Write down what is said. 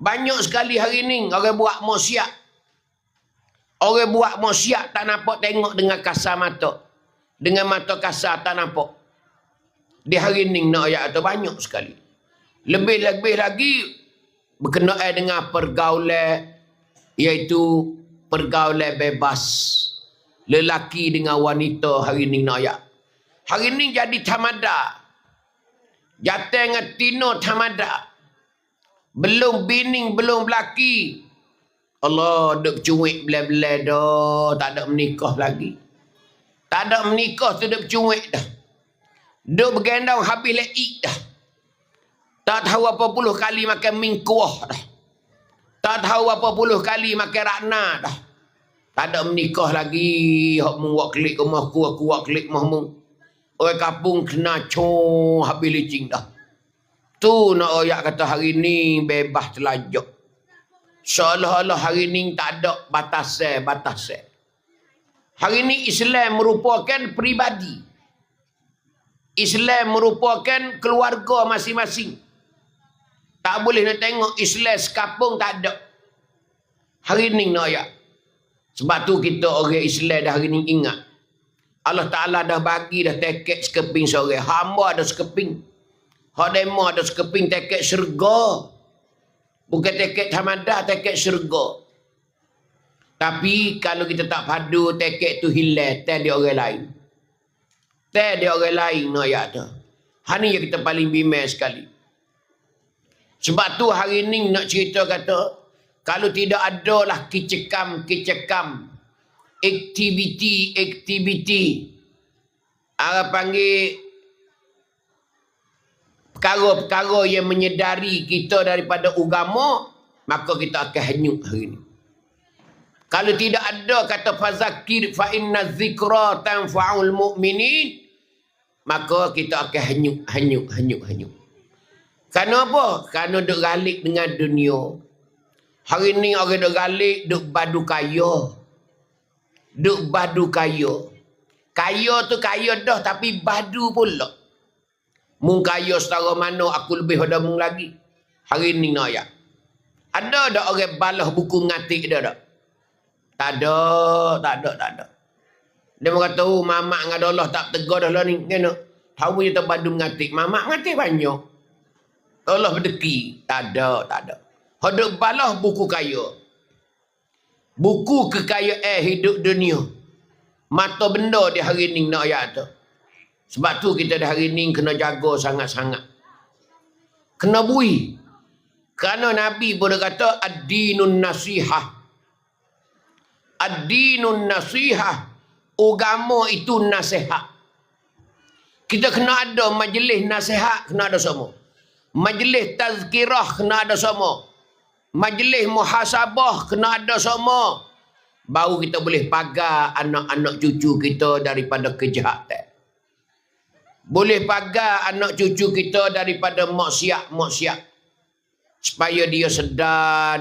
Banyak sekali hari ni orang buat maksiat. Orang buat maksiat tak nampak tengok dengan kasar mata. Dengan mata kasar tak nampak. Di hari ni nak ayat tu banyak sekali. Lebih-lebih lagi berkenaan dengan pergaulan, iaitu pergaulan bebas. Lelaki dengan wanita hari ni nak ayat. Hari ni jadi tamada. Jatuh dengan tino tamada. Belum bini, belum lelaki. Allah, duk cuik belah-belah dah. Tak ada menikah lagi. Tak ada menikah tu duk cuik dah. Duk bergendang habis leik dah. Tak tahu apa puluh kali makan mingkuah dah. Tak tahu apa puluh kali makan rakna dah. Tak ada menikah lagi. Hak mu wak klik rumahku, aku wak klik rumahmu. Orang kampung kena cong habis licing dah. Tu nak royak kata hari ni bebas telajak. Seolah-olah hari ni tak ada batasan. Hari ni Islam merupakan peribadi. Islam merupakan keluarga masing-masing. Tak boleh nak tengok Islam sekapung, tak ada. Hari ni nak royak. Sebab tu kita orang Islam dah hari ni ingat. Allah Ta'ala dah bagi dah teket sekeping seorang. Hamba ada sekeping. Hak demo ada sekeping teket syurga. Bukan teket tamada, teket syurga. Tapi kalau kita tak padu, teket tu hilang. Tak dia orang lain. Tak dia orang lain nak ayat tu. Ini yang kita paling bimbang sekali. Sebab tu hari ni nak cerita kata, kalau tidak ada lah kicekam, aktiviti, orang panggil perkara-perkara yang menyedari kita daripada agama, maka kita akan hanyut hari ini. Kalau tidak ada kata fazakir fa inna zikra tanfa'ul mu'minin, maka kita akan hanyut. Kerana apa? Kerana duk galik dengan dunia. Hari ni orang duk galik, duk badu kaya. Kaya tu kaya dah, tapi badu pula. Mung kaya setara mana aku lebih pada mung lagi. Hari ni nak ayat. Ada tak orang balas buku ngatik dia tak? Tak ada. Dia kata, oh mamak dengan Allah tak tegar dah lah ni. Kena. Tahu je tak badu ngatik. Mamak ngatik banyak. Allah berdeki. Tak ada. Hadap balas buku kaya. Buku kekayaan hidup dunia. Mata benda di hari ni nak ayat tu. Sebab tu kita di hari ni kena jaga sangat-sangat. Kena bui. Kerana Nabi pun kata ad-dinun nasihah. Ad-dinun nasihah. Agama itu nasihat. Kita kena ada majlis nasihat, kena ada semua. Majlis tazkirah kena ada semua. Majlis muhasabah kena ada semua. Baru kita boleh pagar anak-anak cucu kita daripada kejahatan. Boleh pagar anak cucu kita daripada maksiat. Supaya dia sedar.